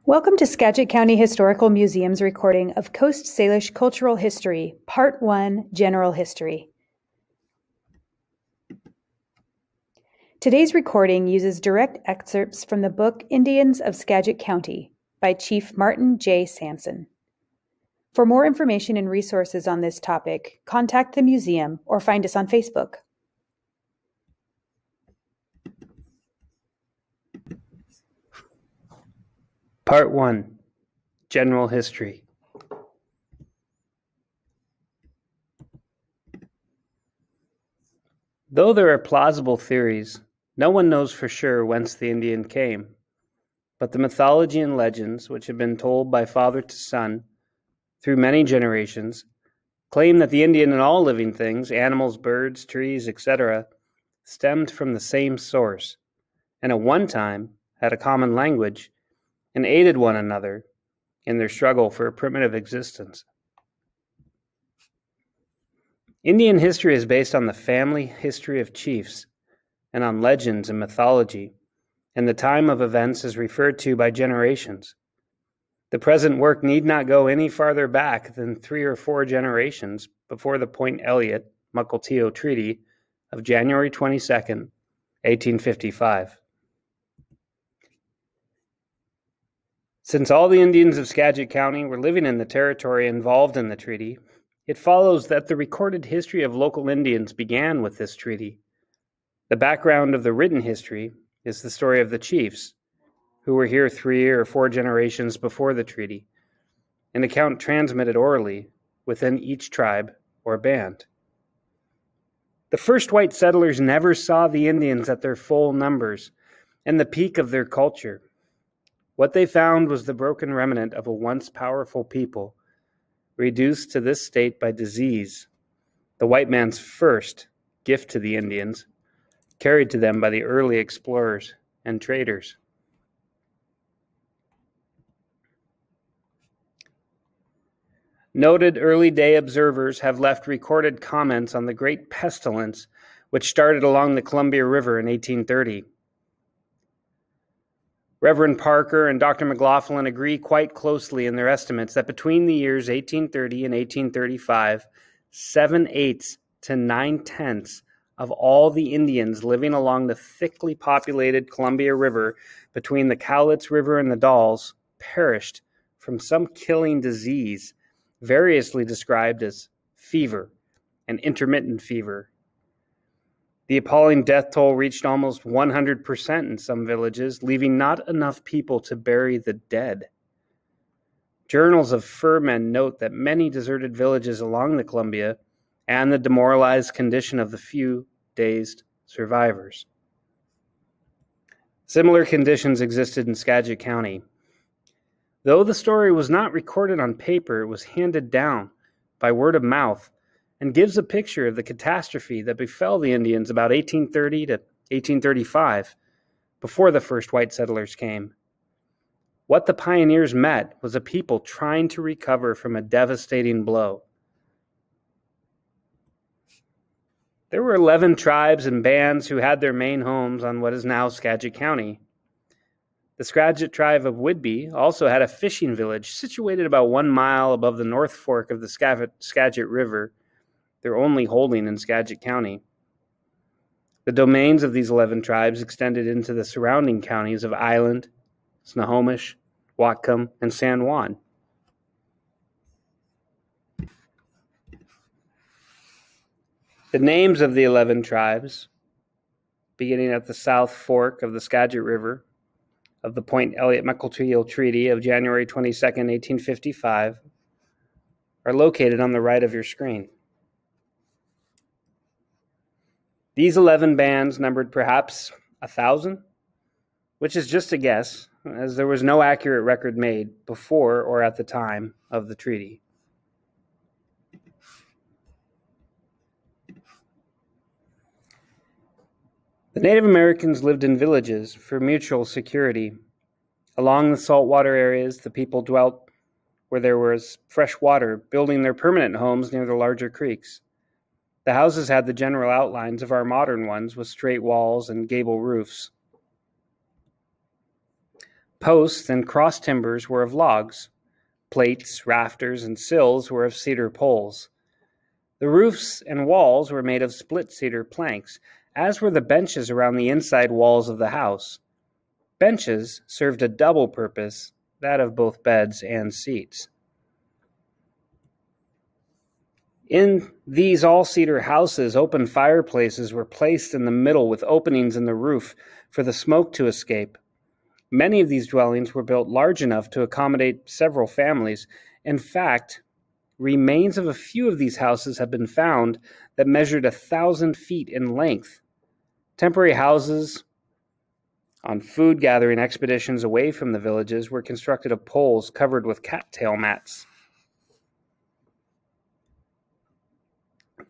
Welcome to Skagit County Historical Museum's recording of Coast Salish Cultural History, Part 1, General History. Today's recording uses direct excerpts from the book Indians of Skagit County by Chief Martin J. Sampson. For more information and resources on this topic, contact the museum or find us on Facebook. Part 1, General History. Though there are plausible theories, no one knows for sure whence the Indian came. But the mythology and legends, which have been told by father to son through many generations, claim that the Indian and all living things, animals, birds, trees, etc., stemmed from the same source, and at one time had a common language and aided one another in their struggle for a primitive existence. Indian history is based on the family history of chiefs and on legends and mythology, and the time of events is referred to by generations. The present work need not go any farther back than 3 or 4 generations before the Point Elliott-Mukilteo Treaty of January 22, 1855. Since all the Indians of Skagit County were living in the territory involved in the treaty, it follows that the recorded history of local Indians began with this treaty. The background of the written history is the story of the chiefs, who were here 3 or 4 generations before the treaty, an account transmitted orally within each tribe or band. The first white settlers never saw the Indians at their full numbers and the peak of their culture. What they found was the broken remnant of a once powerful people, reduced to this state by disease, the white man's first gift to the Indians, carried to them by the early explorers and traders. Noted early day observers have left recorded comments on the great pestilence which started along the Columbia River in 1830. Reverend Parker and Dr. McLaughlin agree quite closely in their estimates that between the years 1830 and 1835, 7/8 to 9/10 of all the Indians living along the thickly populated Columbia River between the Cowlitz River and the Dalles perished from some killing disease, variously described as fever and intermittent fever. The appalling death toll reached almost 100% in some villages, leaving not enough people to bury the dead. Journals of furmen note that many deserted villages along the Columbia and the demoralized condition of the few dazed survivors. Similar conditions existed in Skagit County. Though the story was not recorded on paper, it was handed down by word of mouth and gives a picture of the catastrophe that befell the Indians about 1830 to 1835, before the first white settlers came. What the pioneers met was a people trying to recover from a devastating blow. There were 11 tribes and bands who had their main homes on what is now Skagit County. The Skagit tribe of Whidbey also had a fishing village situated about 1 mile above the North Fork of the Skagit River, their only holding in Skagit County. The domains of these 11 tribes extended into the surrounding counties of Island, Snohomish, Whatcom, and San Juan. The names of the 11 tribes, beginning at the South Fork of the Skagit River, of the Point Elliott-Mukilteo Treaty of January 22, 1855, are located on the right of your screen. These 11 bands numbered perhaps 1,000, which is just a guess, as there was no accurate record made before or at the time of the treaty. The Native Americans lived in villages for mutual security. Along the saltwater areas, the people dwelt where there was fresh water, building their permanent homes near the larger creeks. The houses had the general outlines of our modern ones, with straight walls and gable roofs. Posts and cross timbers were of logs. Plates, rafters, and sills were of cedar poles. The roofs and walls were made of split cedar planks, as were the benches around the inside walls of the house. Benches served a double purpose, that of both beds and seats. In these all-cedar houses, open fireplaces were placed in the middle with openings in the roof for the smoke to escape. Many of these dwellings were built large enough to accommodate several families. In fact, remains of a few of these houses have been found that measured 1,000 feet in length. Temporary houses on food-gathering expeditions away from the villages were constructed of poles covered with cattail mats.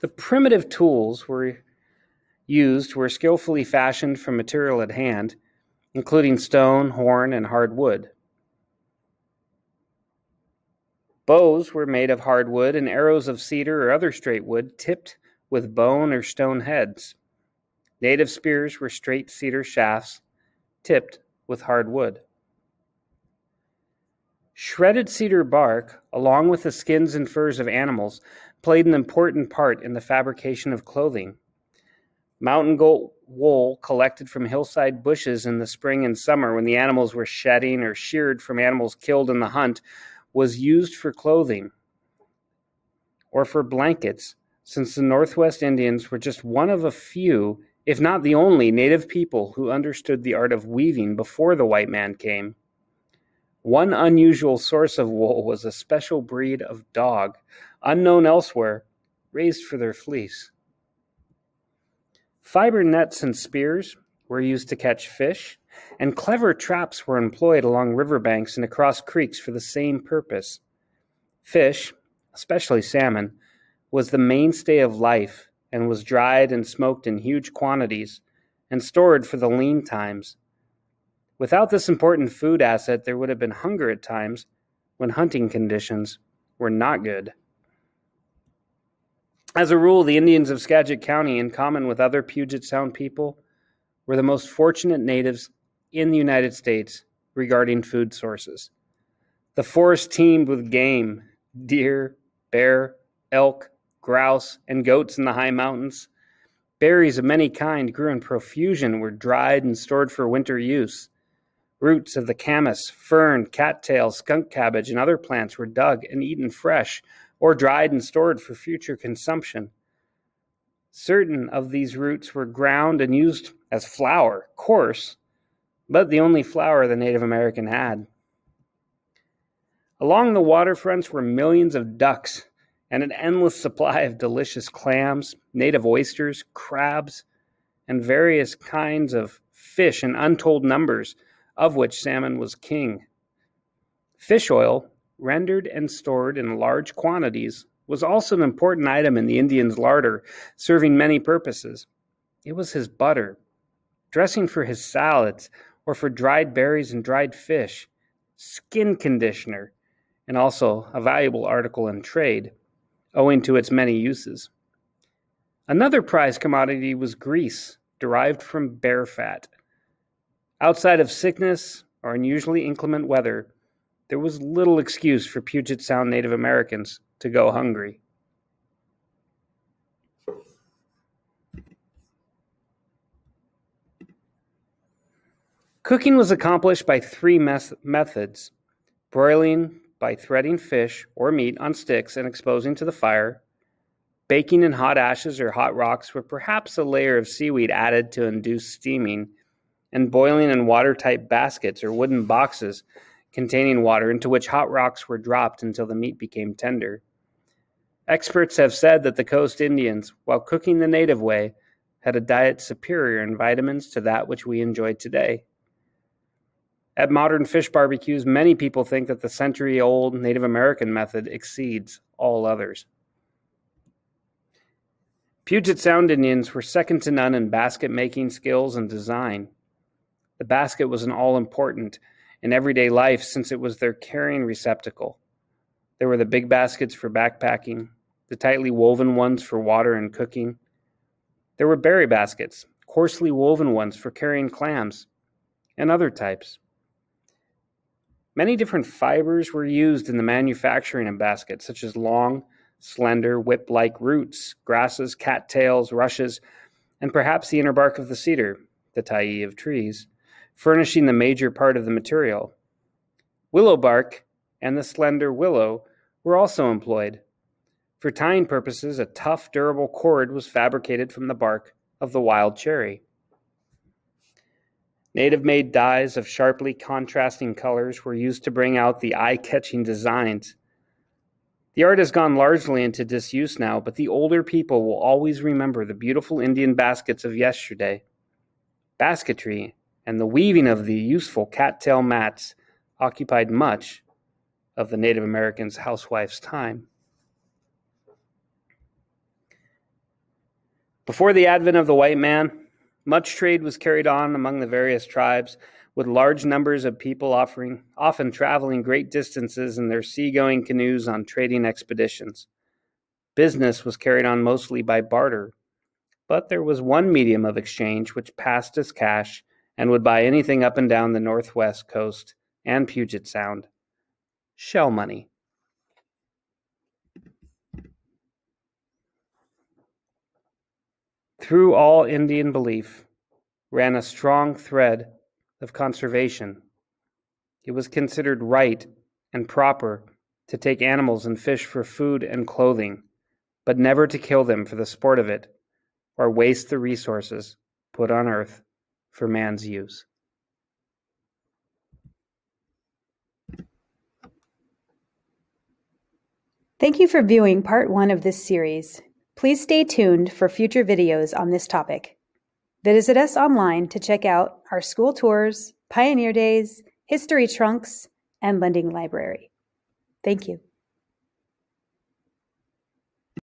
The primitive tools used were skillfully fashioned from material at hand, including stone, horn, and hard wood. Bows were made of hardwood and arrows of cedar or other straight wood tipped with bone or stone heads. Native spears were straight cedar shafts tipped with hard wood. Shredded cedar bark, along with the skins and furs of animals, played an important part in the fabrication of clothing. Mountain goat wool collected from hillside bushes in the spring and summer when the animals were shedding or sheared from animals killed in the hunt was used for clothing or for blankets, since the Northwest Indians were just one of a few, if not the only, native people who understood the art of weaving before the white man came. One unusual source of wool was a special breed of dog, unknown elsewhere, raised for their fleece. Fiber nets and spears were used to catch fish, and clever traps were employed along riverbanks and across creeks for the same purpose. Fish, especially salmon, was the mainstay of life and was dried and smoked in huge quantities and stored for the lean times. Without this important food asset, there would have been hunger at times when hunting conditions were not good. As a rule, the Indians of Skagit County, in common with other Puget Sound people, were the most fortunate natives in the United States regarding food sources. The forest teemed with game, deer, bear, elk, grouse, and goats in the high mountains. Berries of many kinds grew in profusion, were dried and stored for winter use. Roots of the camas, fern, cattail, skunk cabbage, and other plants were dug and eaten fresh, or dried and stored for future consumption. Certain of these roots were ground and used as flour, coarse, but the only flour the Native American had. Along the waterfronts were millions of ducks and an endless supply of delicious clams, native oysters, crabs, and various kinds of fish in untold numbers, of which salmon was king. Fish oil, rendered and stored in large quantities, was also an important item in the Indian's larder, serving many purposes. It was his butter, dressing for his salads, or for dried berries and dried fish, skin conditioner, and also a valuable article in trade, owing to its many uses. Another prized commodity was grease, derived from bear fat. Outside of sickness or unusually inclement weather, there was little excuse for Puget Sound Native Americans to go hungry. Cooking was accomplished by three methods: broiling by threading fish or meat on sticks and exposing to the fire, baking in hot ashes or hot rocks with perhaps a layer of seaweed added to induce steaming, and boiling in watertight baskets or wooden boxes containing water into which hot rocks were dropped until the meat became tender. Experts have said that the coast Indians, while cooking the native way, had a diet superior in vitamins to that which we enjoy today. At modern fish barbecues, many people think that the century-old Native American method exceeds all others. Puget Sound Indians were second to none in basket-making skills and design. The basket was an all-important in everyday life since it was their carrying receptacle. There were the big baskets for backpacking, the tightly woven ones for water and cooking. There were berry baskets, coarsely woven ones for carrying clams, and other types. Many different fibers were used in the manufacturing of baskets, such as long, slender, whip-like roots, grasses, cattails, rushes, and perhaps the inner bark of the cedar, the tyee of trees, furnishing the major part of the material. Willow bark and the slender willow were also employed. For tying purposes, a tough, durable cord was fabricated from the bark of the wild cherry. Native-made dyes of sharply contrasting colors were used to bring out the eye-catching designs. The art has gone largely into disuse now, but the older people will always remember the beautiful Indian baskets of yesterday. Basketry and the weaving of the useful cattail mats occupied much of the Native Americans' housewife's time. Before the advent of the white man, much trade was carried on among the various tribes, with large numbers of people often traveling great distances in their seagoing canoes on trading expeditions. Business was carried on mostly by barter, but there was one medium of exchange which passed as cash and would buy anything up and down the northwest coast and Puget Sound: shell money. Through all Indian belief ran a strong thread of conservation. It was considered right and proper to take animals and fish for food and clothing, but never to kill them for the sport of it, or waste the resources put on earth for man's use. Thank you for viewing part 1 of this series. Please stay tuned for future videos on this topic. Visit us online to check out our school tours, Pioneer Days, History Trunks, and Lending Library. Thank you.